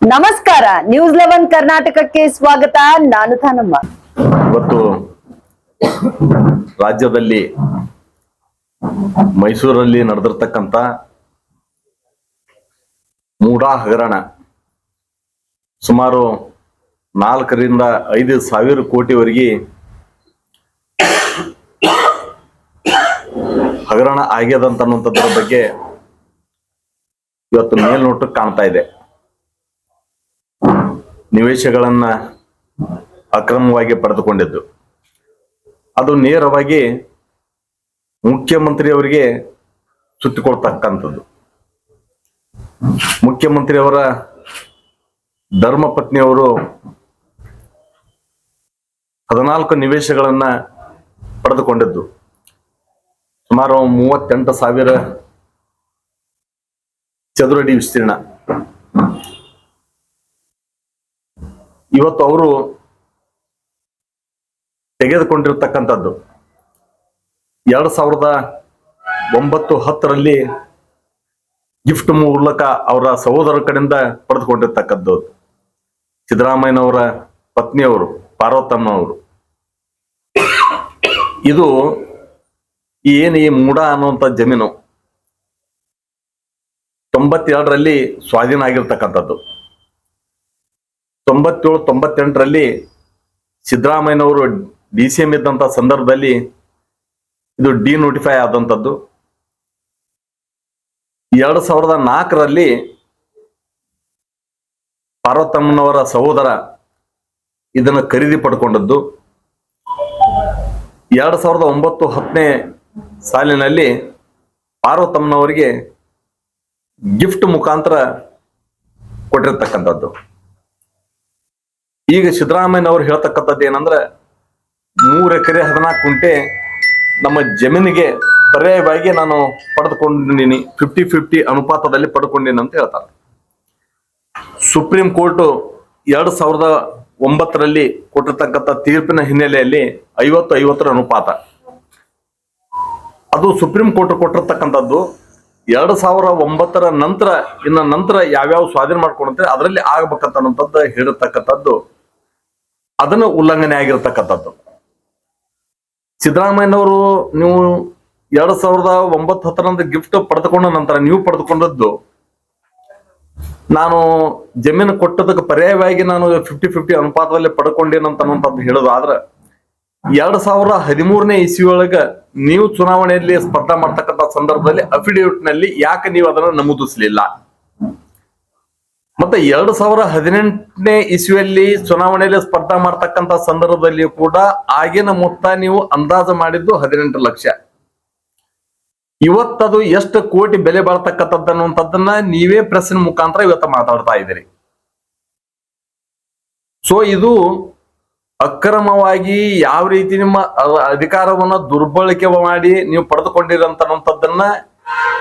ನಮಸ್ಕಾರ, ನ್ಯೂಸ್ 11 ಕರ್ನಾಟಕಕ್ಕೆ ಸ್ವಾಗತ. ನಾನು ತಾನಮ್ಮ. ಇವತ್ತು ರಾಜ್ಯದಲ್ಲಿ ಮೈಸೂರಲ್ಲಿ ನಡೆದಿರ್ತಕ್ಕಂಥ ಮೂಡಾ ಹಗರಣ ಸುಮಾರು 4 ರಿಂದ 5 ಸಾವಿರ ಕೋಟಿವರೆಗೆ ಹಗರಣ ಆಗ್ಯದಂತನ್ನುವಂಥದ್ರ ಬಗ್ಗೆ ಇವತ್ತು ಮೇಲ್ನೋಟಕ್ಕೆ ಕಾಣ್ತಾ ಇದೆ. ನಿವೇಶಗಳನ್ನ ಅಕ್ರಮವಾಗಿ ಪಡೆದುಕೊಂಡಿದ್ದು ಅದು ನೇರವಾಗಿ ಮುಖ್ಯಮಂತ್ರಿಯವರಿಗೆ ಸುತ್ತಿಕೊಳ್ತಕ್ಕಂಥದ್ದು. ಮುಖ್ಯಮಂತ್ರಿಯವರ ಧರ್ಮಪತ್ನಿಯವರು 14 ನಿವೇಶಗಳನ್ನ ಪಡೆದುಕೊಂಡಿದ್ದು ಸುಮಾರು 38,000 ಚದುರಡಿ ವಿಸ್ತೀರ್ಣ. ಇವತ್ತು ಅವರು ತೆಗೆದುಕೊಂಡಿರ್ತಕ್ಕಂಥದ್ದು 2009-10ರಲ್ಲಿ ಗಿಫ್ಟ್ ಮೂಲಕ ಅವರ ಸಹೋದರರ ಕಡೆಯಿಂದ ಪಡೆದುಕೊಂಡಿರ್ತಕ್ಕದ್ದು. ಸಿದ್ದರಾಮಯ್ಯನವರ ಪತ್ನಿಯವರು ಪಾರ್ವತಮ್ಮನವರು. ಇದು ಏನು ಈ ಮೂಡಾ ಅನ್ನುವಂಥ ಜಮೀನು 92ರಲ್ಲಿ ಸ್ವಾಧೀನ ಆಗಿರ್ತಕ್ಕಂಥದ್ದು. 97-98ರಲ್ಲಿ ಸಿದ್ದರಾಮಯ್ಯನವರು DCM ಇದ್ದಂಥ ಸಂದರ್ಭದಲ್ಲಿ ಇದು ಡಿನೋಟಿಫೈ ಆದಂಥದ್ದು. 2004ರಲ್ಲಿ ಪಾರ್ವತಮ್ಮನವರ ಸಹೋದರ ಇದನ್ನು ಖರೀದಿ ಪಡ್ಕೊಂಡದ್ದು. 2009-10ನೇ ಸಾಲಿನಲ್ಲಿ ಪಾರ್ವತಮ್ಮನವರಿಗೆ ಗಿಫ್ಟ್ ಮುಖಾಂತರ ಕೊಟ್ಟಿರ್ತಕ್ಕಂಥದ್ದು. ಈಗ ಸಿದ್ದರಾಮಯ್ಯನವರು ಹೇಳ್ತಕ್ಕಂಥದ್ದು ಏನಂದ್ರೆ 3 ಎಕರೆ 14 ಗುಂಟೆ ನಮ್ಮ ಜಮೀನಿಗೆ ಪರ್ಯಾಯವಾಗಿ ನಾನು ಪಡೆದುಕೊಂಡಿನಿ, 50-50 ಅನುಪಾತದಲ್ಲಿ ಪಡ್ಕೊಂಡಿನಿ ಅಂತ ಹೇಳ್ತಾರೆ. ಸುಪ್ರೀಂ ಕೋರ್ಟ್ 2009ರಲ್ಲಿ ಕೊಟ್ಟಿರ್ತಕ್ಕಂಥ ತೀರ್ಪಿನ ಹಿನ್ನೆಲೆಯಲ್ಲಿ 50-50 ಅನುಪಾತ ಅದು ಸುಪ್ರೀಂ ಕೋರ್ಟ್ ಕೊಟ್ಟಿರ್ತಕ್ಕಂಥದ್ದು. 2009ರ ನಂತರ ಯಾವ್ಯಾವ ಸ್ವಾಧೀನ ಮಾಡ್ಕೊಂಡ್ರೆ ಅದರಲ್ಲಿ ಆಗ್ಬೇಕಂತಕ್ಕಂಥದ್ದು ಹೇಳಿರ್ತಕ್ಕಂಥದ್ದು ಅದನ್ನು ಉಲ್ಲಂಘನೆ ಆಗಿರ್ತಕ್ಕಂಥದ್ದು. ಸಿದ್ದರಾಮಯ್ಯನವರು ನೀವು 2009-10ರಂದು ಗಿಫ್ಟ್ ಪಡೆದುಕೊಂಡ ನಂತರ ನೀವು ಪಡೆದುಕೊಂಡದ್ದು ನಾನು ಜಮೀನು ಕೊಟ್ಟದಕ್ಕೆ ಪರ್ಯಾಯವಾಗಿ ನಾನು 50-50 ಅನುಪಾತದಲ್ಲಿ ಪಡ್ಕೊಂಡೇನಂತನ್ನುವಂಥದ್ದು ಹೇಳೋದು. ಆದ್ರೆ 2013ನೇ ಇಸ್ವಿಯೊಳಗ ನೀವು ಚುನಾವಣೆಯಲ್ಲಿ ಸ್ಪರ್ಧಾ ಮಾಡ್ತಕ್ಕಂಥ ಸಂದರ್ಭದಲ್ಲಿ ಅಫಿಡೇವಿಟ್ ನಲ್ಲಿ ಯಾಕೆ ನೀವು ಅದನ್ನು ನಮೂದಿಸಲಿಲ್ಲ? ಮತ್ತೆ 2018ನೇ ಇಸ್ವಿಯಲ್ಲಿ ಚುನಾವಣೆಯಲ್ಲಿ ಸ್ಪರ್ಧಾ ಮಾಡ್ತಕ್ಕಂಥ ಸಂದರ್ಭದಲ್ಲಿ ಕೂಡ ಆಗಿನ ಮೊತ್ತ ನೀವು ಅಂದಾಜು ಮಾಡಿದ್ದು 18 ಲಕ್ಷ. ಇವತ್ತದು ಎಷ್ಟು ಕೋಟಿ ಬೆಲೆ ಬಾಳ್ತಕ್ಕಂಥದ್ದು ಅನ್ನುವಂಥದ್ದನ್ನ ನೀವೇ ಪ್ರೆಸ್ಸಿನ ಮುಖಾಂತರ ಇವತ್ತು ಮಾತಾಡ್ತಾ ಇದ್ದೀರಿ. ಸೊ ಇದು ಅಕ್ರಮವಾಗಿ ಯಾವ ರೀತಿ ನಿಮ್ಮ ಅಧಿಕಾರವನ್ನ ದುರ್ಬಳಕೆ ಮಾಡಿ ನೀವು ಪಡೆದುಕೊಂಡಿರಂತನ್ನೋಂಥದ್ದನ್ನ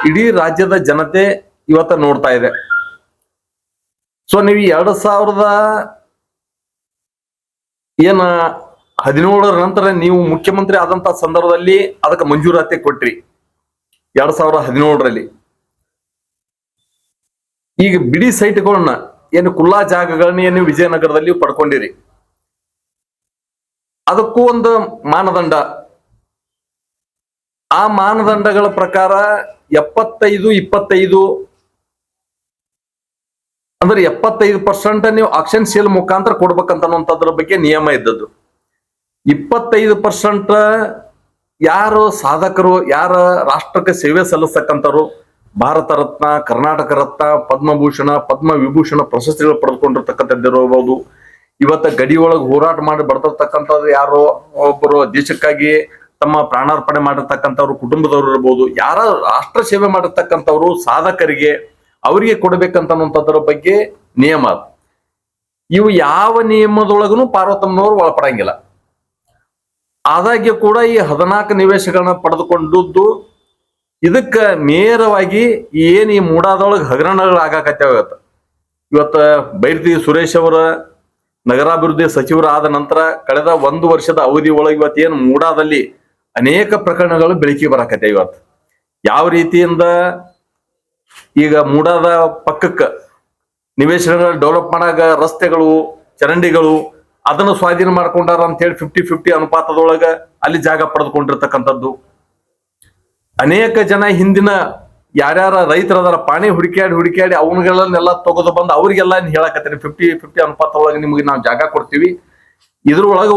ಇಡೀ ರಾಜ್ಯದ ಜನತೆ ಇವತ್ತ ನೋಡ್ತಾ ಇದೆ. ಸೊ ನೀವು 2017ರ ನಂತರ ನೀವು ಮುಖ್ಯಮಂತ್ರಿ ಆದಂತ ಸಂದರ್ಭದಲ್ಲಿ ಅದಕ್ಕೆ ಮಂಜೂರಾತಿ ಕೊಟ್ರಿ 2017ರಲ್ಲಿ. ಈಗ ಬಿಡಿ ಸೈಟ್ಗಳನ್ನ ಏನು ಖುಲ್ಲಾ ಜಾಗಗಳನ್ನ ಏನು ವಿಜಯನಗರದಲ್ಲಿ ಪಡ್ಕೊಂಡಿರಿ, ಅದಕ್ಕೂ ಒಂದು ಮಾನದಂಡ. ಆ ಮಾನದಂಡಗಳ ಪ್ರಕಾರ 75-25 ಅಂದ್ರೆ 75% ನೀವು ಆಕ್ಷನ್ ಸೇಲ್ ಮುಖಾಂತರ ಕೊಡ್ಬೇಕಂತನ್ನುವಂಥದ್ರ ಬಗ್ಗೆ ನಿಯಮ ಇದ್ದದ್ದು. 25% ಯಾರು ಸಾಧಕರು, ಯಾರ ರಾಷ್ಟ್ರಕ್ಕೆ ಸೇವೆ ಸಲ್ಲಿಸ್ತಕ್ಕಂಥವ್ರು, ಭಾರತ ರತ್ನ, ಕರ್ನಾಟಕ ರತ್ನ, ಪದ್ಮಭೂಷಣ, ಪದ್ಮವಿಭೂಷಣ ಪ್ರಶಸ್ತಿಗಳು ಪಡೆದುಕೊಂಡಿರ್ತಕ್ಕಂಥದ್ದಿರಬಹುದು. ಇವತ್ತ ಗಡಿ ಒಳಗೆ ಹೋರಾಟ ಮಾಡಿ ಬರ್ತಿರ್ತಕ್ಕಂಥದ್ದು ಯಾರೋ ಒಬ್ಬರು ದೇಶಕ್ಕಾಗಿ ತಮ್ಮ ಪ್ರಾಣಾರ್ಪಣೆ ಮಾಡಿರ್ತಕ್ಕಂಥವ್ರು ಕುಟುಂಬದವ್ರು ಇರ್ಬೋದು. ಯಾರ ರಾಷ್ಟ್ರ ಸೇವೆ ಮಾಡಿರ್ತಕ್ಕಂಥವ್ರು ಸಾಧಕರಿಗೆ ಅವರಿಗೆ ಕೊಡ್ಬೇಕಂತನ್ನುವಂಥದ್ರ ಬಗ್ಗೆ ನಿಯಮ. ಇವು ಯಾವ ನಿಯಮದೊಳಗೂ ಪಾರ್ವತಮ್ಮನವರು ಒಳಪಡಂಗಿಲ್ಲ. ಆದಾಗ್ಯೂ ಕೂಡ ಈ 14 ನಿವೇಶಗಳನ್ನ ಪಡೆದುಕೊಂಡದ್ದು ಇದಕ್ಕ ನೇರವಾಗಿ ಏನ್ ಈ ಮೂಡಾದೊಳಗೆ ಹಗರಣಗಳು ಆಗಾಕತ್ಯಾವ. ಇವತ್ತ ಬೈರತಿ ಸುರೇಶ್ ಅವರ ನಗರಾಭಿವೃದ್ಧಿ ಸಚಿವರಾದ ನಂತರ ಕಳೆದ 1 ವರ್ಷದ ಅವಧಿ ಒಳಗೆ ಇವತ್ತೇನು ಮೂಡಾದಲ್ಲಿ ಅನೇಕ ಪ್ರಕರಣಗಳು ಬೆಳಕಿಗೆ ಬರಾಕತ್ತೆ. ಇವತ್ತು ಯಾವ ರೀತಿಯಿಂದ ಈಗ ಮೂಡಾದ ಪಕ್ಕಕ್ಕೆ ನಿವೇಶನಗಳ ಡೆವಲಪ್ ಮಾಡಾಗ ರಸ್ತೆಗಳು, ಚರಂಡಿಗಳು ಅದನ್ನು ಸ್ವಾಧೀನ ಮಾಡ್ಕೊಂಡಾರ ಅಂತ ಹೇಳಿ 50-50 ಅನುಪಾತದೊಳಗ ಅಲ್ಲಿ ಜಾಗ ಪಡೆದುಕೊಂಡಿರ್ತಕ್ಕಂಥದ್ದು. ಅನೇಕ ಜನ ಹಿಂದಿನ ಯಾರ್ಯಾರ ರೈತರದಾರ ಪಾಣಿ ಹುಡುಕ್ಯಾಡಿ ಅವನ್ಗಳನ್ನೆಲ್ಲ ತಗೋದು ಬಂದು ಅವ್ರಿಗೆಲ್ಲ ಹೇಳಕತ್ತೀನಿ 50-50 ಅನುಪಾತದೊಳಗೆ ನಿಮ್ಗೆ ನಾವು ಜಾಗ ಕೊಡ್ತೀವಿ. ಇದ್ರೊಳಗ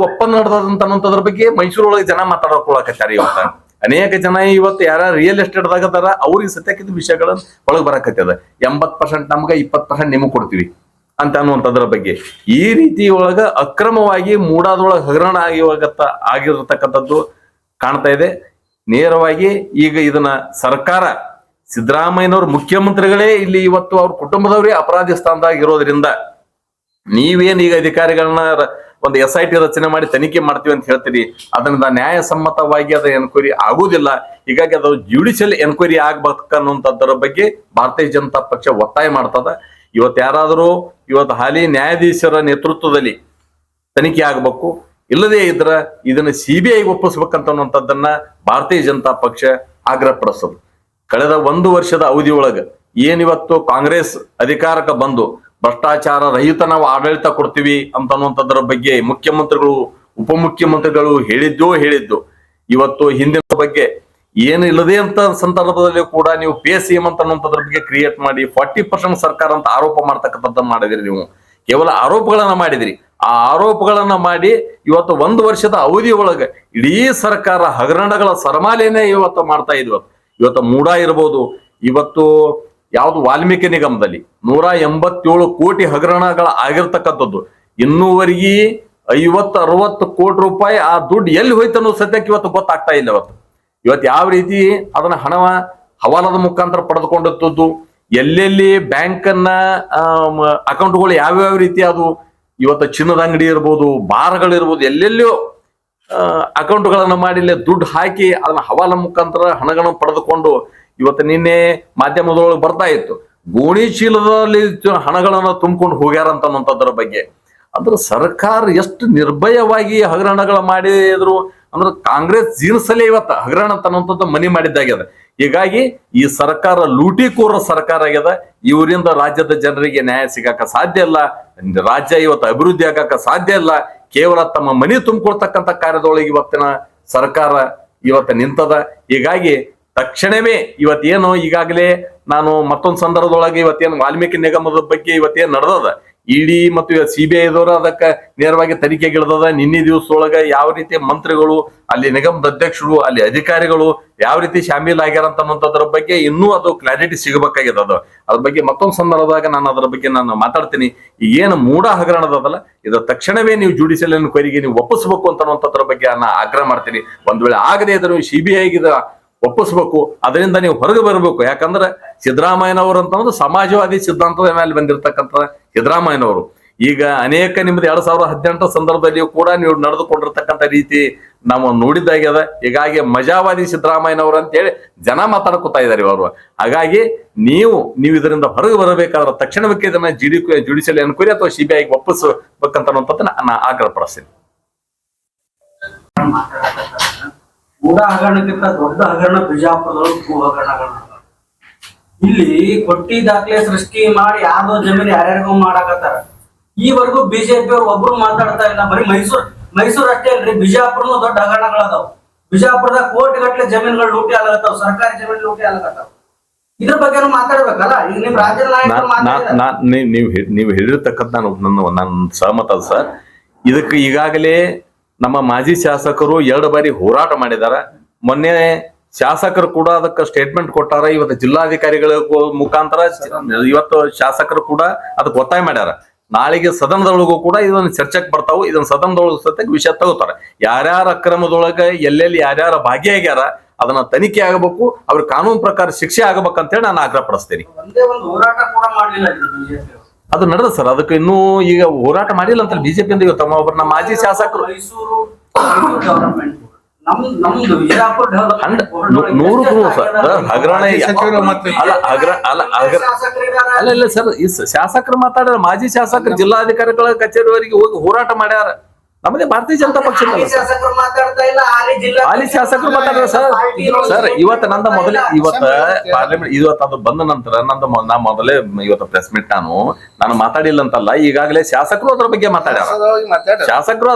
ಒಪ್ಪಂದ ನಡೆದಂತನ್ನೋದ್ರ ಬಗ್ಗೆ ಮೈಸೂರೊಳಗೆ ಜನ ಮಾತಾಡಕೊಳಕತ್ತಾರ. ಇವತ್ತ ಅನೇಕ ಜನ ಇವತ್ತು ಯಾರ ರಿಯಲ್ ಎಸ್ಟೇಟ್ ದಾಗದಾರ ಅವ್ರಿಗೆ ಸತ್ಯಕ್ಕಿದ್ದ ವಿಷಯಗಳನ್ನ ಒಳಗೆ ಬರಕತ್ತದ. 80% ನಮ್ಗ 20% ನಿಮಗ್ ಕೊಡ್ತೀವಿ ಅಂತ ಅನ್ನುವಂಥದ್ರ ಬಗ್ಗೆ ಈ ರೀತಿ ಒಳಗ ಅಕ್ರಮವಾಗಿ ಮೂಡಾದೊಳಗ ಹಗರಣ ಆಗಿರತಕ್ಕಂಥದ್ದು ಕಾಣ್ತಾ ಇದೆ. ನೇರವಾಗಿ ಈಗ ಇದನ್ನ ಸರ್ಕಾರ ಸಿದ್ದರಾಮಯ್ಯನವ್ರ ಮುಖ್ಯಮಂತ್ರಿಗಳೇ ಇಲ್ಲಿ ಇವತ್ತು ಅವ್ರ ಕುಟುಂಬದವರೇ ಅಪರಾಧಿ ಸ್ಥಾನದಾಗ ಇರೋದ್ರಿಂದ ನೀವೇನ್ ಈಗ ಅಧಿಕಾರಿಗಳನ್ನ ಒಂದು SIT ರಚನೆ ಮಾಡಿ ತನಿಖೆ ಮಾಡ್ತೀವಿ ಅಂತ ಹೇಳ್ತೀರಿ, ಅದರಿಂದ ನ್ಯಾಯಸಮ್ಮತವಾಗಿ ಅದ ಎನ್ಕ್ವೈರಿ ಆಗುದಿಲ್ಲ. ಹೀಗಾಗಿ ಅದು ಜುಡಿಷಿಯಲ್ ಎನ್ಕ್ವೈರಿ ಆಗ್ಬೇಕನ್ನುವಂಥದ್ರ ಬಗ್ಗೆ ಭಾರತೀಯ ಜನತಾ ಪಕ್ಷ ಒತ್ತಾಯ ಮಾಡ್ತದ. ಇವತ್ತು ಯಾರಾದರೂ ಇವತ್ತು ಹಾಲಿ ನ್ಯಾಯಾಧೀಶರ ನೇತೃತ್ವದಲ್ಲಿ ತನಿಖೆ ಆಗ್ಬೇಕು, ಇಲ್ಲದೇ ಇದ್ರ ಇದನ್ನ CBI ಒಪ್ಪಿಸ್ಬೇಕಂತನ್ನುವಂಥದ್ದನ್ನ ಭಾರತೀಯ ಜನತಾ ಪಕ್ಷ ಆಗ್ರಹ ಪಡಿಸೋದು. ಕಳೆದ 1 ವರ್ಷದ ಅವಧಿಯೊಳಗ ಏನಿವತ್ತು ಕಾಂಗ್ರೆಸ್ ಅಧಿಕಾರಕ್ಕೆ ಬಂದು ಭ್ರಷ್ಟಾಚಾರ ರಹಿತ ನಾವು ಆಡಳಿತ ಕೊಡ್ತೀವಿ ಅಂತನ್ನುವಂಥದ್ರ ಬಗ್ಗೆ ಮುಖ್ಯಮಂತ್ರಿಗಳು, ಉಪಮುಖ್ಯಮಂತ್ರಿಗಳು ಹೇಳಿದ್ದು ಇವತ್ತು ಹಿಂದಿನ ಬಗ್ಗೆ ಏನು ಇಲ್ಲದೆ ಅಂತ ಸಂದರ್ಭದಲ್ಲಿ ಕೂಡ ನೀವು PSM ಅಂತನ್ನುವಂಥದ್ರ ಬಗ್ಗೆ ಕ್ರಿಯೇಟ್ ಮಾಡಿ 40% ಸರ್ಕಾರ ಅಂತ ಆರೋಪ ಮಾಡ್ತಕ್ಕಂಥದ್ದನ್ನ ಮಾಡಿದ್ರಿ. ನೀವು ಕೇವಲ ಆರೋಪಗಳನ್ನ ಮಾಡಿದ್ರಿ. ಆ ಆರೋಪಗಳನ್ನ ಮಾಡಿ ಇವತ್ತು 1 ವರ್ಷದ ಅವಧಿ ಒಳಗೆ ಇಡೀ ಸರ್ಕಾರ ಹಗರಣಗಳ ಸರಮಾಲೆನೇ ಇವತ್ತು ಮಾಡ್ತಾ ಇದ್ವಿ. ಇವತ್ತು ಮೂಡ ಇರ್ಬೋದು, ಇವತ್ತು ಯಾವ್ದು ವಾಲ್ಮೀಕಿ ನಿಗಮದಲ್ಲಿ 187 ಕೋಟಿ ಹಗರಣಗಳ ಆಗಿರ್ತಕ್ಕಂಥದ್ದು. ಇನ್ನೂವರೆಗೆ 50-60 ಕೋಟಿ ರೂಪಾಯಿ ಆ ದುಡ್ಡು ಎಲ್ಲಿ ಹೋಯ್ತು ಅನ್ನೋ ಸದ್ಯಕ್ಕೆ ಇವತ್ತು ಗೊತ್ತಾಗ್ತಾ ಇಲ್ಲ. ಇವತ್ತು ಯಾವ ರೀತಿ ಅದನ್ನ ಹಣವ ಹವಾಲದ ಮುಖಾಂತರ ಪಡೆದುಕೊಂಡದ್ದು, ಎಲ್ಲೆಲ್ಲಿ ಬ್ಯಾಂಕನ್ನ ಅಕೌಂಟ್ಗಳು ಯಾವ್ಯಾವ ರೀತಿ ಅದು ಇವತ್ತು ಚಿನ್ನದ ಅಂಗಡಿ ಇರ್ಬೋದು, ಬಾರ್ಗಳಿರ್ಬೋದು, ಎಲ್ಲೆಲ್ಲೋ ಅಕೌಂಟ್ಗಳನ್ನ ಮಾಡಿ ದುಡ್ಡು ಹಾಕಿ ಅದನ್ನ ಹವಾಲ ಮುಖಾಂತರ ಹಣಗಳನ್ನು ಪಡೆದುಕೊಂಡು ಇವತ್ತು ನಿನ್ನೆ ಮಾಧ್ಯಮದೊಳಗೆ ಬರ್ತಾ ಇತ್ತು ಗೋಣಿ ಚೀಲದಲ್ಲಿ ಹಣಗಳನ್ನ ತುಂಬಿಕೊಂಡು ಹೋಗ್ಯಾರ ಅಂತನ್ನುವಂಥದ್ರ ಬಗ್ಗೆ. ಅಂದ್ರೆ ಸರ್ಕಾರ ಎಷ್ಟು ನಿರ್ಭಯವಾಗಿ ಹಗರಣಗಳ ಮಾಡಿದ್ರು ಅಂದ್ರೆ ಕಾಂಗ್ರೆಸ್ ಜೀರ್ಸಲೇ ಇವತ್ತ ಹಗರಣ ಅಂತನ್ನುವಂಥದ್ದು ಮನಿ ಮಾಡಿದ್ದಾಗ್ಯದ. ಹೀಗಾಗಿ ಈ ಸರ್ಕಾರ ಲೂಟಿಕೋರ ಸರ್ಕಾರ ಆಗ್ಯದ. ಇವರಿಂದ ರಾಜ್ಯದ ಜನರಿಗೆ ನ್ಯಾಯ ಸಿಗಾಕ ಸಾಧ್ಯ ಇಲ್ಲ, ರಾಜ್ಯ ಇವತ್ತು ಅಭಿವೃದ್ಧಿ ಆಗಾಕ ಸಾಧ್ಯ ಇಲ್ಲ. ಕೇವಲ ತಮ್ಮ ಮನಿ ತುಂಬಿಕೊಳ್ತಕ್ಕಂಥ ಕಾರ್ಯದೊಳಗೆ ಇವತ್ತಿನ ಸರ್ಕಾರ ಇವತ್ತು ನಿಂತದ. ಹೀಗಾಗಿ ತಕ್ಷಣವೇ ಇವತ್ತೇನು ಈಗಾಗಲೇ ನಾನು ಮತ್ತೊಂದು ಸಂದರ್ಭದೊಳಗೆ ಇವತ್ತೇನು ವಾಲ್ಮೀಕಿ ನಿಗಮದ ಬಗ್ಗೆ ಇವತ್ತೇನು ನಡೆದದ, ಇಡಿ ಮತ್ತು CBI ದವರು ಅದಕ್ಕೆ ನೇರವಾಗಿ ತನಿಖೆಗಿಳಿದದ. ನಿನ್ನೆ ದಿವಸದೊಳಗ ಯಾವ ರೀತಿ ಮಂತ್ರಿಗಳು, ಅಲ್ಲಿ ನಿಗಮದ ಅಧ್ಯಕ್ಷರು, ಅಲ್ಲಿ ಅಧಿಕಾರಿಗಳು ಯಾವ ರೀತಿ ಶಾಮೀಲ್ ಆಗ್ಯಾರ ಅಂತನ್ನೋದ್ರ ಬಗ್ಗೆ ಇನ್ನೂ ಅದು ಕ್ಲಾರಿಟಿ ಸಿಗಬೇಕಾಗಿದೆ. ಅದ್ರ ಬಗ್ಗೆ ಮತ್ತೊಂದು ಸಂದರ್ಭದಾಗ ನಾನು ಅದರ ಬಗ್ಗೆ ನಾನು ಮಾತಾಡ್ತೀನಿ. ಏನು ಮೂಡ ಹಗರಣದಲ್ಲ, ಇದರ ತಕ್ಷಣವೇ ನೀವು ಜುಡಿಷಿಯಲ್ ಎನ್ಕ್ವೈರಿಗೆ ನೀವು ಒಪ್ಪಿಸ್ಬೇಕು ಅಂತನ್ನುವಂಥದ್ರ ಬಗ್ಗೆ ನಾನು ಆಗ್ರಹ ಮಾಡ್ತೀನಿ. ಒಂದ್ ವೇಳೆ ಆಗದೆ ಇದ್ರೆ CBIಗೆ ಒಪ್ಪಿಸ್ಬೇಕು, ಅದರಿಂದ ನೀವು ಹೊರಗೆ ಬರಬೇಕು. ಯಾಕಂದ್ರೆ ಸಿದ್ದರಾಮಯ್ಯನವರು ಅಂತ ಒಂದು ಸಮಾಜವಾದಿ ಸಿದ್ಧಾಂತದ ಮೇಲೆ ಬಂದಿರತಕ್ಕಂಥ ಸಿದ್ದರಾಮಯ್ಯನವರು ಈಗ ಅನೇಕ ನಿಮ್ದು 2018 ಸಂದರ್ಭದಲ್ಲಿಯೂ ಕೂಡ ನೀವು ನಡೆದುಕೊಂಡಿರ್ತಕ್ಕಂಥ ರೀತಿ ನಾವು ನೋಡಿದ್ದಾಗ್ಯದ. ಹೀಗಾಗಿ ಮಜಾವಾದಿ ಸಿದ್ದರಾಮಯ್ಯನವರು ಅಂತೇಳಿ ಜನ ಮಾತಾಡ್ಕೊತಾ ಇದ್ದಾರೆ ಅವರು. ಹಾಗಾಗಿ ನೀವು ಇದರಿಂದ ಹೊರಗೆ ಬರಬೇಕಾದ್ರೆ ತಕ್ಷಣಕ್ಕೆ ಇದನ್ನ ಜುಡಿಷಿಯಲ್ ಎನ್ಕ್ವೈರಿ ಅಥವಾ CBIಗೆ ಒಪ್ಪಿಸ್ಬೇಕಂತ ನಾನು ಆಗ್ರಹ ಪಡಿಸ್ತೀನಿ. ಮೂಡ ಹಗರಣಕ್ಕಿಂತ ದೊಡ್ಡ ಹಗರಣ ಬಿಜಾಪುರದೊಳಗೆ ಭೂ ಹಗರಣಗಳು. ಇಲ್ಲಿ ಕೊಟ್ಟಿ ದಾಖಲೆ ಸೃಷ್ಟಿ ಮಾಡಿ ಯಾವ್ದೋ ಜಮೀನು ಯಾರ್ಯಾರಿಗೂ ಮಾಡಾಕತ್ತಾರ. ಈವರೆಗೂ BJP ಅವ್ರು ಒಬ್ರು ಮಾತಾಡ್ತಾ ಇಲ್ಲ. ಬರೀ ಮೈಸೂರು ಅಷ್ಟೇ ಅಲ್ರಿ, ಬಿಜಾಪುರನು ದೊಡ್ಡ ಹಗರಣಗಳದಾವ್. ಬಿಜಾಪುರದಾಗ ಕೋಟಿ ಗಟ್ಟಲೆ ಜಮೀನುಗಳು ಲೂಟಿ ಆಗತ್ತಾವ, ಸರ್ಕಾರಿ ಜಮೀನು ಲೂಟಿ ಆಗತ್ತಾವ. ಇದ್ರ ಬಗ್ಗೆ ಮಾತಾಡ್ಬೇಕಲ್ಲ. ಈಗ ನಿಮ್ ರಾಜ್ಯದ ನಾಯಕರು ನೀವು ಹೇಳಿರ್ತಕ್ಕಂಥ ನಾನು ಸಹಮತ ಅದ ಸರ್. ಇದಕ್ಕೆ ಈಗಾಗಲೇ ನಮ್ಮ ಮಾಜಿ ಶಾಸಕರು 2 ಬಾರಿ ಹೋರಾಟ ಮಾಡಿದಾರ. ಮೊನ್ನೆ ಶಾಸಕರು ಕೂಡ ಅದಕ್ಕೆ ಸ್ಟೇಟ್ಮೆಂಟ್ ಕೊಟ್ಟಾರ. ಇವತ್ತು ಜಿಲ್ಲಾಧಿಕಾರಿಗಳ ಮುಖಾಂತರ ಇವತ್ತು ಶಾಸಕರು ಕೂಡ ಅದಕ್ಕೆ ಒತ್ತಾಯ ಮಾಡ್ಯಾರ. ನಾಳೆಗೆ ಸದನದೊಳಗೂ ಕೂಡ ಇದನ್ನ ಚರ್ಚೆಗೆ ಬರ್ತಾವು. ಇದನ್ನ ಸದನದೊಳಗ ಸತ್ಯ ವಿಷಯ ತಗೋತಾರ. ಯಾರ್ಯಾರ ಅಕ್ರಮದೊಳಗ ಎಲ್ಲೆಲ್ಲಿ ಯಾರ್ಯಾರ ಭಾಗಿಯಾಗ್ಯಾರ ಅದನ್ನ ತನಿಖೆ ಆಗಬೇಕು, ಅವ್ರ ಕಾನೂನು ಪ್ರಕಾರ ಶಿಕ್ಷೆ ಆಗಬೇಕಂತ ಹೇಳಿ ನಾನು ಆಗ್ರಹ ಪಡಿಸ್ತೀನಿ. ಒಂದೇ ಒಂದು ಹೋರಾಟ ಕೂಡ ಮಾಡಲಿಲ್ಲ BJP. ಅದು ನಡೆದ ಸರ್. ಅದಕ್ಕೆ ಇನ್ನೂ ಈಗ ಹೋರಾಟ ಮಾಡಿಲ್ಲ ಅಂತ BJP ಇಂದ ಇವತ್ತು ಒಬ್ಬರು ನಮ್ಮ ಮಾಜಿ ಶಾಸಕರು ಮೈಸೂರು ಡೆವಲಪ್ಮೆಂಟ್ ನಮ್ದು ವಿಜಯಪುರ ಹಗರಣ ಅಲ್ಲ ಸರ್. ಈ ಶಾಸಕರು ಮಾತಾಡ್ಯಾರ, ಮಾಜಿ ಶಾಸಕರು ಜಿಲ್ಲಾಧಿಕಾರಿಗಳ ಕಚೇರಿವರೆಗೆ ಹೋಗಿ ಹೋರಾಟ ಮಾಡ್ಯಾರ. ನಮ್ಮದೇ ಭಾರತೀಯ ಜನತಾ ಪಕ್ಷ ಹಾಲಿ ಶಾಸಕರು ಮಾತಾಡ್ತಾ ಇಲ್ಲ, ಹಾಲಿ ಶಾಸಕರು ಮಾತಾಡ್ತಾರೆ ಸರ್. ಇವತ್ತು ನಂದ ಮೊದಲೇ ಪಾರ್ಲಿಮೆಂಟ್ ಇವತ್ತು ಅದು ಬಂದ ನಂತರ ನಾ ಮೊದಲೇ ಇವತ್ತು ಪ್ರೆಸ್ ಮೀಟ್ ನಾನು ಮಾತಾಡಿಲ್ಲ ಅಂತಲ್ಲ, ಈಗಾಗಲೇ ಶಾಸಕರು ಅದ್ರ ಬಗ್ಗೆ ಮಾತಾಡ್ಯಾರ.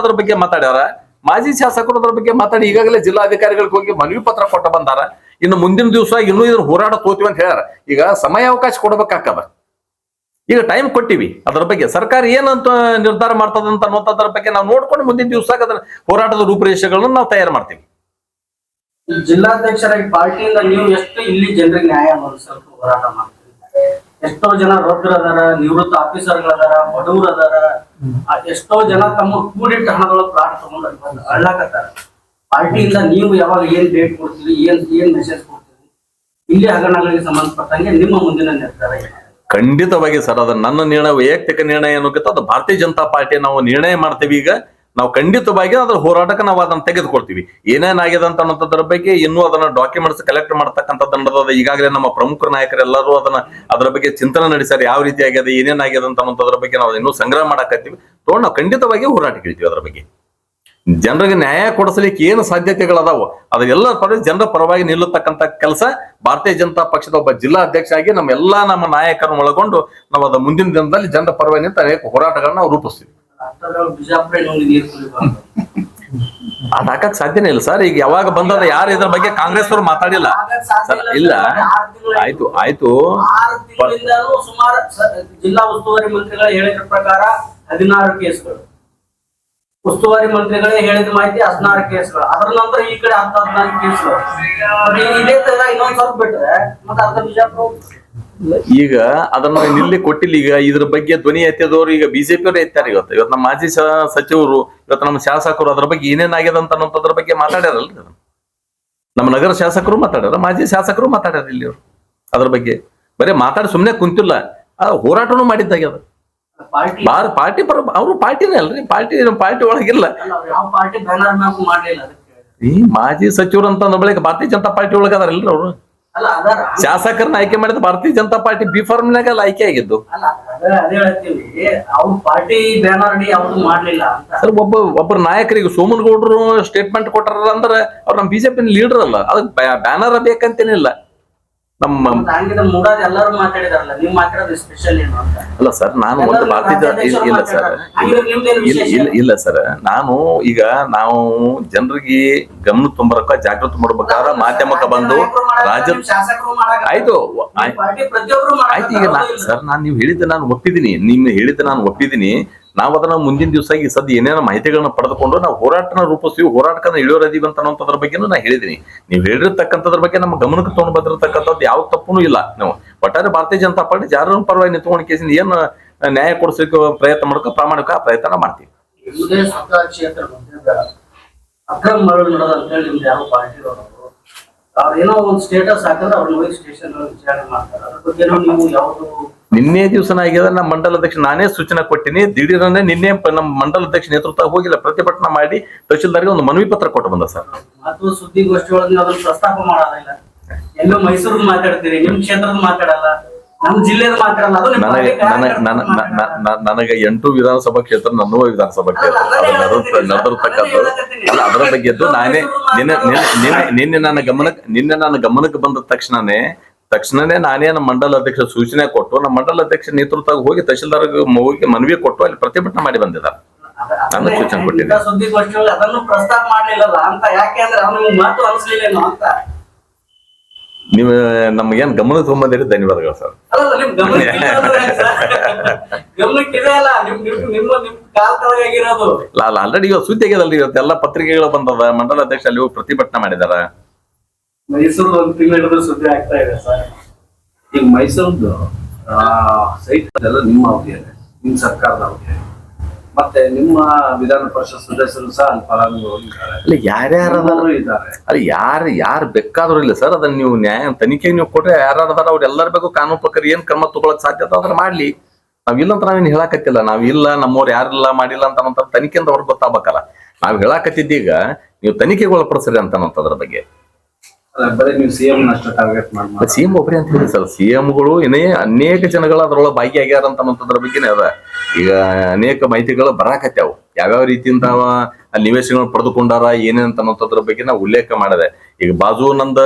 ಮಾಜಿ ಶಾಸಕರು ಅದ್ರ ಬಗ್ಗೆ ಮಾತಾಡಿ ಈಗಾಗಲೇ ಜಿಲ್ಲಾಧಿಕಾರಿಗಳಿಗೆ ಹೋಗಿ ಮನವಿ ಪತ್ರ ಕೊಟ್ಟ ಬಂದಾರ. ಇನ್ನು ಮುಂದಿನ ದಿವಸ ಇನ್ನೂ ಇದ್ರ ಹೋರಾಟ ತೋತೀವಿ ಅಂತ ಹೇಳ್ಯಾರ. ಈಗ ಸಮಯಾವಕಾಶ ಕೊಡ್ಬೇಕಾಗ್ತದ. ಈಗ ಟೈಮ್ ಕೊಟ್ಟಿವಿ, ಅದ್ರ ಬಗ್ಗೆ ಸರ್ಕಾರ ಏನಂತ ನಿರ್ಧಾರ ಮಾಡ್ತದಂತ ಅನ್ನೋದ್ರ ಬಗ್ಗೆ ನಾವು ನೋಡ್ಕೊಂಡು ಮುಂದಿನ ದಿವಸ ಅದರ ಹೋರಾಟದ ರೂಪುರೇಷೆಗಳನ್ನ ನಾವು ತಯಾರು ಮಾಡ್ತೀವಿ. ಜಿಲ್ಲಾಧ್ಯಕ್ಷರಾಗಿ ಪಾರ್ಟಿಯಿಂದ ನೀವು ಎಷ್ಟು ಇಲ್ಲಿ ಜನರಿಗೆ ನ್ಯಾಯ ಒದಗಿಸಲು ಹೋರಾಟ ಮಾಡ್ತೀವಿ? ಎಷ್ಟೋ ಜನ ರೊಕ್ಕರದಾರ, ನಿವೃತ್ತ ಆಫೀಸರ್ಗಳದಾರ, ಬಡವರು ಅದಾರ, ಎಷ್ಟೋ ಜನ ತಮ್ಮ ಕೂಡಿಟ್ಟ ಹಣಗಳ ಪ್ಲಾಟ್ ತಗೊಂಡು ಅಳ್ಳಾಕತ್ತಾರ. ಪಾರ್ಟಿಯಿಂದ ನೀವು ಯಾವಾಗ ಏನ್ ಡೇಟ್ ಕೊಡ್ತೀರಿ, ಏನ್ ಮೆಸೇಜ್ ಕೊಡ್ತೀರಿ, ಇಲ್ಲಿ ಹಗರಣಗಳಿಗೆ ಸಂಬಂಧಪಟ್ಟಂಗೆ ನಿಮ್ಮ ಮುಂದಿನ ನಿರ್ಧಾರ ಏನು? ಖಂಡಿತವಾಗಿ ಸರ್, ಅದು ನನ್ನ ನಿರ್ಣಯ, ವೈಯಕ್ತಿಕ ನಿರ್ಣಯ ಏನೋ ಅದು ಭಾರತೀಯ ಜನತಾ ಪಾರ್ಟಿ ನಾವು ನಿರ್ಣಯ ಮಾಡ್ತೀವಿ. ಈಗ ನಾವು ಖಂಡಿತವಾಗಿ ಅದ್ರ ಹೋರಾಟಕ್ಕೆ ನಾವು ಅದನ್ನ ತೆಗೆದುಕೊಳ್ತೀವಿ. ಏನೇನಾಗಿದೆ ಅಂತ ಅನ್ನೋದ್ರ ಬಗ್ಗೆ ಇನ್ನೂ ಅದನ್ನ ಡಾಕ್ಯುಮೆಂಟ್ಸ್ ಕಲೆಕ್ಟ್ ಮಾಡ್ತಕ್ಕಂಥದ್ದು ಈಗಾಗಲೇ ನಮ್ಮ ಪ್ರಮುಖ ನಾಯಕರೆಲ್ಲರೂ ಅದ್ರ ಬಗ್ಗೆ ಚಿಂತನೆ ನಡೆಸ್ಯಾರ. ಯಾವ ರೀತಿ ಆಗಿದೆ, ಏನೇನಾಗಿದೆ ಅಂತ ಅನ್ನೋದ್ರ ಬಗ್ಗೆ ನಾವು ಇನ್ನೂ ಸಂಗ್ರಹ ಮಾಡಾಕತ್ತೀವಿ. ತಗೊಂಡು ನಾವು ಖಂಡಿತವಾಗಿ ಹೋರಾಟಕ್ಕೆ ಇಳ್ತೀವಿ. ಅದ್ರ ಬಗ್ಗೆ ಜನರಿಗೆ ನ್ಯಾಯ ಕೊಡಿಸಲಿಕ್ಕೆ ಏನು ಸಾಧ್ಯತೆಗಳದಾವು ಅದೆಲ್ಲ ಜನರ ಪರವಾಗಿ ನಿಲ್ಲತಕ್ಕಂತ ಕೆಲಸ ಭಾರತೀಯ ಜನತಾ ಪಕ್ಷದ ಒಬ್ಬ ಜಿಲ್ಲಾ ಅಧ್ಯಕ್ಷ ಆಗಿ ನಮ್ಮ ನಾಯಕರನ್ನು ಒಳಗೊಂಡು ನಾವು ಅದ ಮುಂದಿನ ದಿನದಲ್ಲಿ ಜನರ ಪರವಾಗಿ ನಿಂತ ಅನೇಕ ಹೋರಾಟಗಳನ್ನ ನಾವು ರೂಪಿಸ್ತೀವಿ. ಅದಾಕಕ್ ಸಾಧ್ಯನೇ ಇಲ್ಲ ಸರ್. ಈಗ ಯಾವಾಗ ಬಂದದ ಯಾರು ಇದ್ರ ಬಗ್ಗೆ ಕಾಂಗ್ರೆಸ್ ಅವರು ಮಾತಾಡಿಲ್ಲ ಸರ್. ಇಲ್ಲ, ಆಯ್ತು ಸುಮಾರು ಜಿಲ್ಲಾ ಉಸ್ತುವಾರಿ ಮಂತ್ರಿಗಳ ಹೇಳಿದ ಪ್ರಕಾರ 16 ಕೇಸ್ಗಳು, ಉಸ್ತುವಾರಿ ಮಂತ್ರಿಗಳೇ ಹೇಳಿದ ಮಾಹಿತಿ 16 ಕೇಸ್ಗಳು, ಅದರ ನಂತರ ಈ ಕಡೆ 14 ಕೇಸ್ಗಳು. ಇದೇ ತರ ಇನ್ನೊಂದ್ ಸ್ವಲ್ಪ ಬಿಟ್ರೆ ಮತ್ತೆ ಅರ್ಧ ಬಿಜಾಪುರ. ಈಗ ಅದನ್ನ ಇಲ್ಲಿ ಕೊಟ್ಟಿಲ್ಲ. ಈಗ ಇದ್ರ ಬಗ್ಗೆ ಧ್ವನಿ ಎತ್ತಿದವರು ಈಗ ಬಿಜೆಪಿ ಅವರು ಎತ್ತಾರೆ. ಇವತ್ತು ನಮ್ಮ ಮಾಜಿ ಸಚಿವರು, ಇವತ್ತು ನಮ್ಮ ಶಾಸಕರು ಅದ್ರ ಬಗ್ಗೆ ಏನೇನಾಗಿದೆ ಅಂತ ಅನ್ನೋದ್ರ ಬಗ್ಗೆ ಮಾತಾಡ್ಯಾರಲ್ರಿ. ನಮ್ಮ ನಗರ ಶಾಸಕರು ಮಾತಾಡ್ಯಾರ, ಮಾಜಿ ಶಾಸಕರು ಮಾತಾಡ್ಯಾರ. ಇಲ್ಲಿ ಅವರು ಅದ್ರ ಬಗ್ಗೆ ಬರೀ ಮಾತಾಡಿ ಸುಮ್ನೆ ಕುಂತಿಲ್ಲ, ಹೋರಾಟನೂ ಮಾಡಿದ್ದಾಗ್ಯದ. ಪಾರ್ಟಿ ಪರ ಅವರು ಪಾರ್ಟಿನೇ ಅಲ್ರಿ, ಪಾರ್ಟಿ ಒಳಗಿಲ್ಲ. ಈ ಮಾಜಿ ಸಚಿವರು ಅಂತ ಬಳಿಕ ಭಾರತೀಯ ಜನತಾ ಪಾರ್ಟಿ ಒಳಗ ಅದಾರಲ್ರಿ ಅವರು. ಶಾಸಕರನ್ನ ಆಯ್ಕೆ ಮಾಡಿದ ಭಾರತೀಯ ಜನತಾ ಪಾರ್ಟಿ ಬಿ ಫಾರ್ಮ್ನಾಗ ಆಯ್ಕೆ ಆಗಿದ್ದು. ಸರ್, ಒಬ್ಬರು ನಾಯಕರಿಗೆ ಸೋಮನಗೌಡರು ಸ್ಟೇಟ್ಮೆಂಟ್ ಕೊಟ್ಟಾರ ಅಂದ್ರೆ ಅವ್ರು ನಮ್ಮ ಬಿಜೆಪಿ ಲೀಡರ್ ಅಲ್ಲ, ಅದಕ್ಕೆ ಬ್ಯಾನರ್ ಬೇಕಂತೇನಿಲ್ಲ. ಅಲ್ಲ ಸರ್, ನಾನು ಒಂದು ಭಾರತೀಯ ಇಲ್ಲ ಸರ್, ನಾನು ಈಗ ನಾವು ಜನರಿಗೆ ಗಮನ ತುಂಬರಕ್ಕ ಜಾಗೃತಿ ಮಾಡ್ಬೇಕಾದ್ರೆ ಮಾಧ್ಯಮಕ್ಕೆ ಬಂದು ರಾಜ್ಯ ಆಯ್ತು. ಈಗ ಸರ್, ನೀವು ಹೇಳಿದ್ದೆ ನಾನು ಒಪ್ಪಿದ್ದೀನಿ, ನಿಮ್ಮ ಹೇಳಿದ್ದೆ ನಾನು ಒಪ್ಪಿದ್ದೀನಿ. ನಾವು ಅದನ್ನ ಮುಂದಿನ ದಿವಸ ಈ ಸದ್ಯ ಏನೇನೋ ಮಾಹಿತಿಗಳನ್ನ ಪಡೆದುಕೊಂಡು ನಾವು ಹೋರಾಟನ ರೂಪಿಸ್ತೀವಿ, ಹೋರಾಟಕ್ಕನ್ನ ಇಳಿಯೋರದೀವಿ ಅಂತ ಅನ್ನೋದ್ರ ಬಗ್ಗೆನೂ ನಾ ಹೇಳಿದ್ದೀನಿ. ನೀವು ಹೇಳಿರ್ತಕ್ಕಂಥದ್ರ ಬಗ್ಗೆ ನಮ್ಮ ಗಮನಕ್ಕೆ ತಗೊಂಡು ಬಂದಿರತಕ್ಕಂಥದ್ದು ಯಾವ ತಪ್ಪುನೂ ಇಲ್ಲ. ನಾವು ಒಟ್ಟಾರೆ ಭಾರತೀಯ ಜನತಾ ಪಾರ್ಟಿ ಜಾರ ಪರವಾಗಿ ನಿಂತ್ಕೊಂಡು ಕೇಸಿನ ಏನು ನ್ಯಾಯ ಕೊಡಿಸಲಿಕ್ಕೆ ಪ್ರಯತ್ನ ಮಾಡ್ಕೊ ಪ್ರಾಮಾಣಿಕ ಪ್ರಯತ್ನ ಮಾಡ್ತೀವಿ. ನಿನ್ನೆ ದಿವಸನ ಆಗ್ಯದ. ನಮ್ಮ ಮಂಡಲ ಅಧ್ಯಕ್ಷ ನಾನೇ ಸೂಚನೆ ಕೊಟ್ಟಿನಿ. ದಿಢೀರನ್ನೇ ನಿನ್ನೆ ನಮ್ಮ ಮಂಡಲ ಅಧ್ಯಕ್ಷ ನೇತೃತ್ವ ಹೋಗಿಲ್ಲ, ಪ್ರತಿಭಟನೆ ಮಾಡಿ ತಹಶೀಲ್ದಾರ್ಗೆ ಒಂದು ಮನವಿ ಪತ್ರ ಕೊಟ್ಟು ಬಂದ ಸರ್. ಸುದ್ದಿಗೋಷ್ಠಿಯೊಳಗೆ ಅದನ್ನು ಪ್ರಸ್ತಾಪ ಮಾಡೋದಿಲ್ಲ. ಎಲ್ಲೋ ಮೈಸೂರು ಮಾತಾಡ್ತೀರಿ, ನಿಮ್ ಕ್ಷೇತ್ರದ ಮಾತಾಡಲ್ಲ, ನಮ್ ಜಿಲ್ಲೆದ ಮಾತಾಡಲ್ಲ. ನನಗೆ 8 ವಿಧಾನಸಭಾ ಕ್ಷೇತ್ರ, ನನ್ನ ವಿಧಾನಸಭಾ ಕ್ಷೇತ್ರ ನಡೆದಿರ್ತಕ್ಕಂಥದ್ದು ಅಲ್ಲ. ಅದರ ಬಗ್ಗೆ ನಾನೇ ನಿನ್ನೆ ನನ್ನ ಗಮನಕ್ಕೆ ಬಂದ ತಕ್ಷಣನೇ ನಾನೇ ನಮ್ಮ ಮಂಡಲ ಅಧ್ಯಕ್ಷ ಸೂಚನೆ ಕೊಟ್ಟು ನಮ್ಮ ಮಂಡಲ ಅಧ್ಯಕ್ಷ ನೇತೃತ್ವ ಹೋಗಿ ತಹಶೀಲ್ದಾರ್ ಹೋಗಿ ಮನವಿ ಕೊಟ್ಟು ಅಲ್ಲಿ ಪ್ರತಿಭಟನೆ ಮಾಡಿ ಬಂದಿದ್ದಾರೆ. ನಾನು ಸೂಚನೆ ಕೊಟ್ಟಿದ್ದೆ. ಸುದ್ದಿಗೋಷ್ಠಿಯೊಳಗೆ ಅದನ್ನು ಪ್ರಸ್ತಾಪ ಮಾಡ್ಲಿಲ್ಲ ಅಂತ ಯಾಕೆ ಅಂದ್ರೆ ಅವ್ನಿಗೆ ಮಾತು ಅನಿಸ್ಲಿಲ್ಲ ಅಂತ. ನೀವು ನಮ್ಗೇನ್ ಗಮನ ತಗೊಂಬಂದಿರಿ, ಧನ್ಯವಾದಗಳು ಸರ್. ಆಲ್ರೆಡಿ ಇವತ್ತು ಸುದ್ದಿ ಆಗ್ಯದಲ್ರಿ, ಇವತ್ತೆಲ್ಲ ಪತ್ರಿಕೆಗಳು ಬಂದದ. ಮಂಡಲ ಅಧ್ಯಕ್ಷ ಅಲ್ಲಿ ಹೋಗಿ ಪ್ರತಿಭಟನೆ ಮಾಡಿದಾರ. ಮೈಸೂರು ಒಂದು ತಿಂಗಳು ಸುದ್ದಿ ಆಗ್ತಾ ಇದೆ ಸರ್. ಈಗ ಮೈಸೂರ್ದು ಸೈಟ್ ಅದೆಲ್ಲ ನಿಮ್ಮ ಅವಧಿಯಲ್ಲಿ, ನಿಮ್ಮ ಸರ್ಕಾರದ ಅವಧಿಯಲ್ಲಿ, ಮತ್ತೆ ನಿಮ್ಮ ವಿಧಾನ ಪರಿಷತ್ ಸದಸ್ಯರು ಸಹ ಅಲ್ಲಿ ಫಲಾನುಭವಿಗಳಿದ್ದಾರೆ. ಅಲ್ಲಿ ಯಾರ್ಯಾರು ಇದ್ದಾರೆ, ಅಲ್ಲಿ ಯಾರು ಬೇಕಾದ್ರೂ ಇಲ್ಲ ಸರ್. ಅದನ್ನ ನೀವು ನ್ಯಾಯ ತನಿಖೆಗೆ ನೀವು ಕೊಟ್ರೆ ಯಾರು ಅದಾರ ಅವ್ರು ಎಲ್ಲರ ಬೇಕು ಕಾನೂನು ಪ್ರಕಾರ ಏನ್ ಕ್ರಮ ತಗೊಳಕ್ ಸಾಧ್ಯತೆ ಅದ್ರ ಮಾಡ್ಲಿ. ನಾವಿಲ್ಲ ಅಂತ ನಾವೇನು ಹೇಳಾಕತ್ತಿಲ್ಲ. ನಾವಿಲ್ಲ, ನಮ್ಮವ್ರು ಯಾರಿಲ್ಲ ಮಾಡಿಲ್ಲ ಅಂತ ಅನ್ನೋ ತನಿಖೆಯಿಂದ ಅವ್ರಿಗೆ ಗೊತ್ತಾಗಬೇಕಲ್ಲ. ನಾವ್ ಹೇಳಾಕತ್ತಿದ್ದೀಗ ನೀವು ತನಿಖೆಗೆ ಒಳಪಡಿಸ್ರಿ ಅಂತ ಅನ್ನೋದ್ರ ಬಗ್ಗೆ. ಬರೀ ನೀವು ಸಿಎಂ ಅಷ್ಟು ಟಾರ್ಗೆಟ್ ಮಾಡಿ, ಸಿಎಂ ಒಬ್ಬರೇ ಅಂತ ಹೇಳಿ ಸರ್. ಸಿಎಂಗಳು ಇನ್ನೇ ಅನೇಕ ಜನಗಳು ಅದ್ರೊಳಗೆ ಭಾಗಿಯಾಗ್ಯಾರ ಅಂತ ಅನ್ನೋದ್ರ ಬಗ್ಗೆನೇ ಅದ. ಈಗ ಅನೇಕ ಮಾಹಿತಿಗಳು ಬರಾಕತ್ಯಾವ ಯಾವ್ಯಾವ ರೀತಿಯಿಂದ ಅವ ಅಲ್ಲಿ ನಿವೇಶನಗಳು ಪಡೆದುಕೊಂಡಾರ ಏನೇನಂತ ಅನ್ನೋದ್ರ ಬಗ್ಗೆ ನಾವು ಉಲ್ಲೇಖ ಮಾಡಿದೆ. ಈಗ ಬಾಜು ನಂದ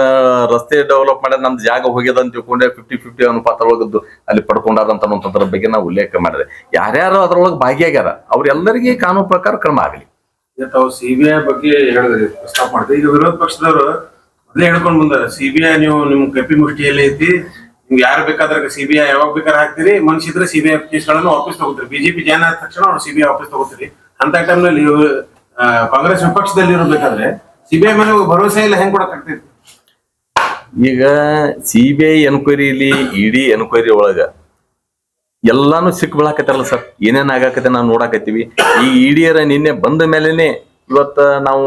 ರಸ್ತೆ ಡೆವಲಪ್ ಮಾಡಿ ನಮ್ದು ಜಾಗ ಹೋಗ್ಯದ ಅಂತ ತಿಳ್ಕೊಂಡೆ 50-50 ಅನುಪಾತ ಒಳಗದ್ದು ಅಲ್ಲಿ ಪಡ್ಕೊಂಡಾರ ಅಂತ ಅನ್ನೋದ್ರ ಬಗ್ಗೆ ನಾವು ಉಲ್ಲೇಖ ಮಾಡಿದೆ. ಯಾರ್ಯಾರು ಅದ್ರೊಳಗೆ ಭಾಗಿಯಾಗ್ಯಾರ ಅವ್ರೆಲ್ಲರಿಗೆ ಕಾನೂನು ಪ್ರಕಾರ ಕ್ರಮ ಆಗಲಿ. ತಾವು ಸಿಬಿಐ ಬಗ್ಗೆ ಹೇಳಿದ್ರಿ, ಪ್ರಸ್ತಾಪ ಮಾಡಿದ್ರಿ. ಈಗ ವಿರೋಧ ಪಕ್ಷದವರು ಮೊದಲೇ ಹೇಳ್ಕೊಂಡ್ ಬಂದಾರೆ, ಸಿಬಿಐ ನೀವು ನಿಮ್ ಕಪಿ ಮುಷ್ಟಿಯಲ್ಲಿ ಐತಿ, ನಿಮ್ಗೆ ಯಾರು ಬೇಕಾದ್ರೆ ಸಿಬಿಐ ಯಾವಾಗ ಬೇಕಾದ್ರೆ ಹಾಕ್ತಿರಿ, ಮನುಷ್ಯದ್ರೆ ಸಿಬಿಐ ಕೇಸ್ಗಳನ್ನು ವಾಪಸ್ ತಗೋತೀರಿ. ಬಿಜೆಪಿ ಜಾಯ್ನ್ ಆದ ತಕ್ಷಣ ಅವ್ರು ಸಿಬಿಐ ವಾಪಸ್ ತಗೋತೀರಿ. ಅಂತ ಟೈಮ್ನಲ್ಲಿ ಕಾಂಗ್ರೆಸ್ ವಿಪಕ್ಷದಲ್ಲಿ ಇರಬೇಕಾದ್ರೆ ಸಿಬಿಐ ಮೇಲೆ ಭರವಸೆ ಇಲ್ಲ, ಹೆಂಗ್ ಕೊಡಕ್ಕಾಗ್ತೈತಿ? ಈಗ ಸಿಬಿಐ ಎನ್ಕ್ವೈರಿಲಿ ಇಡಿ ಎನ್ಕ್ವೈರಿ ಒಳಗ ಎಲ್ಲಾನು ಸಿಕ್ ಬೀಳಾಕತ್ತಾರಲ್ಲ ಸರ್, ಏನೇನ್ ಆಗಾಕತ್ತೆ ನಾವು ನೋಡಾಕತ್ತೀವಿ. ಈ ಇಡಿಯರ ನಿನ್ನೆ ಬಂದ ಮೇಲೆನೆ ಇವತ್ತ ನಾವು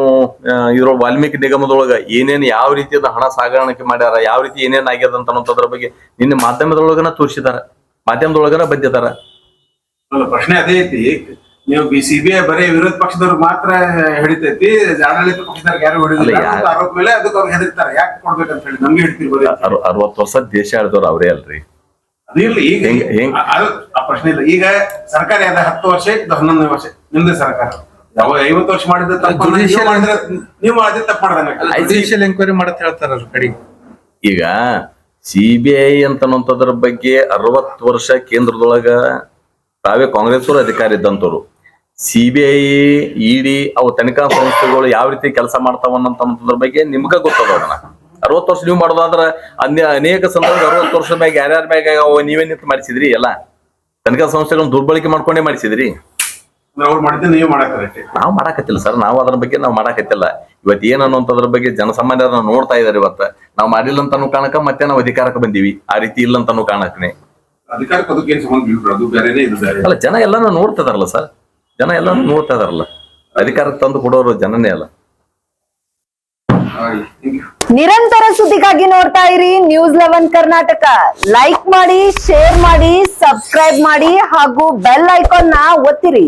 ಇದ್ರ ವಾಲ್ಮೀಕಿ ನಿಗಮದೊಳಗ ಏನೇನ್ ಯಾವ ರೀತಿಯಾದ ಹಣ ಸಾಗಾಣಿಕೆ ಮಾಡ್ಯಾರ, ಯಾವ ರೀತಿ ಏನೇನ್ ಆಗ್ಯದ ಅಂತ ಅನ್ನೋದ್ರ ಬಗ್ಗೆ ನಿನ್ನೆ ಮಾಧ್ಯಮದೊಳಗನ ತೋರಿಸಿದಾರ, ಮಾಧ್ಯಮದೊಳಗನ ಬಂದಿದಾರ. ಪ್ರಶ್ನೆ ಅದೇ ಐತಿ, ನೀವು ಸಿಬಿಐ ಬರೀ ವಿರೋಧ ಪಕ್ಷದವ್ರಿಗೆ ಮಾತ್ರ ಹಿಡಿತೈತಿ, ಆಡಳಿತ ಪಕ್ಷದವ್ರಿಗೆ ಯಾರು ಹಿಡಿದಿಲ್ಲ ಆರೋಪ ಮೇಲೆ ಅದಕ್ಕೆ ಅವ್ರಿಗೆ ಹೆದರ್ತಾರೆ. ಯಾಕೆ ಕೊಡ್ಬೇಕಂತ ಹೇಳಿ ನಮ್ಗೆ ಹಿಡ್ತಿರ್ಬೋದು. 60 ವರ್ಷ ದೇಶ ಆಳಿದವ್ರು ಅವರೇ ಅಲ್ರಿ. ಅದಿರ್ಲಿ, ಈಗ ಆ ಪ್ರಶ್ನೆ ಇಲ್ಲ. ಈಗ ಸರ್ಕಾರ ಅದ 10 ವರ್ಷ, ಇದು 11ನೇ ವರ್ಷ ನಿಮ್ದೇ ಸರ್ಕಾರ. ಯಾವ 50 ವರ್ಷ ಮಾಡಿದ್ರೆ ನೀವು ಮಾಡಿದ್ರೆ ತಪ್ಪು ಮಾಡ್ದಂಗ ಜುಡಿಷಿಯಲ್ ಎಂಕ್ವೈರಿ ಮಾಡತ್ ಹೇಳ್ತಾರಲ್ಲ ಕಡೆಗೆ. ಈಗ ಸಿಬಿಐ ಅಂತನ್ನೋದ್ರ ಬಗ್ಗೆ 60 ವರ್ಷ ಕೇಂದ್ರದೊಳಗ ತಾವೇ ಕಾಂಗ್ರೆಸ್ ಅವರು ಅಧಿಕಾರ ಇದ್ದಂತವ್ರು. ಸಿಬಿಐ ಇಡಿ ಅವು ತನಿಖಾ ಸಂಸ್ಥೆಗಳು ಯಾವ ರೀತಿ ಕೆಲಸ ಮಾಡ್ತಾವ ಅನ್ನೋದ್ರ ಬಗ್ಗೆ ನಿಮ್ಗ ಗೊತ್ತದ. ಅದನ್ನ 60 ವರ್ಷ ನೀವು ಮಾಡೋದಾದ್ರ ಅನೇಕ ಸಂದರ್ಭ 60 ವರ್ಷ ಮ್ಯಾಗ ಯಾರ್ಯಾರ ಮ್ಯಾಗ ನೀವೇ ನಿಂತು ಮಾಡಿಸಿದ್ರಿ. ಎಲ್ಲ ತನಿಖಾ ಸಂಸ್ಥೆಗಳನ್ನ ದುರ್ಬಳಕೆ ಮಾಡ್ಕೊಂಡೇ ಮಾಡಿಸಿದ್ರಿ. ಅವ್ರು ಮಾಡಿದ್ರೆ ನೀವು ಮಾಡಕ್ಕೆ ನಾವು ಮಾಡಾಕತ್ತಿಲ್ಲ ಸರ್, ನಾವು ಅದ್ರ ಬಗ್ಗೆ ನಾವು ಮಾಡಾಕತ್ತಿಲ್ಲ. ಇವತ್ತು ಏನ್ ಅನ್ನೋದ್ರ ಬಗ್ಗೆ ಜನಸಾಮಾನ್ಯರನ್ನ ನೋಡ್ತಾ ಇದಾರೆ. ಇವತ್ತ ನಾವು ಮಾಡಿಲ್ಲ ಅಂತಾನು ಕಾರಣಕ್ಕ ಮತ್ತೆ ನಾವು ಅಧಿಕಾರಕ್ಕೆ ಬಂದೀವಿ, ಆ ರೀತಿ ಇಲ್ಲ ಅಂತಾನು ಕಾರಣಕ್ಕನೆ. ಅಧಿಕಾರಕ್ಕೆ ಅದಕ್ಕೇನು ಸಂಬಂಧ ಇಲ್ಲ, ಅದು ಬೇರೆನೇ ಇದು ಬೇರೆ. ಅಲ್ಲ, ಜನ ಎಲ್ಲಾನು ನೋಡ್ತಾ ಇದಾರಲ್ಲ ಸರ್, ಜನ ಎಲ್ಲಾನು ನೋಡ್ತಾ ಇದಾರಲ್ಲ. ಅಧಿಕಾರಕ್ಕೆ ತಂದು ಕೊಡೋರು ಜನನೇ ಅಲ್ಲ. ನಿರಂತರ ಸುದ್ದಿಗಾಗಿ ನೋಡ್ತಾ ಇರಿ News11 ಕರ್ನಾಟಕ. ಲೈಕ್ ಮಾಡಿ, ಶೇರ್ ಮಾಡಿ, ಸಬ್ಸ್ಕ್ರೈಬ್ ಮಾಡಿ ಹಾಗೂ ಬೆಲ್ ಐಕಾನ್ ನ ಒತ್ತಿರಿ.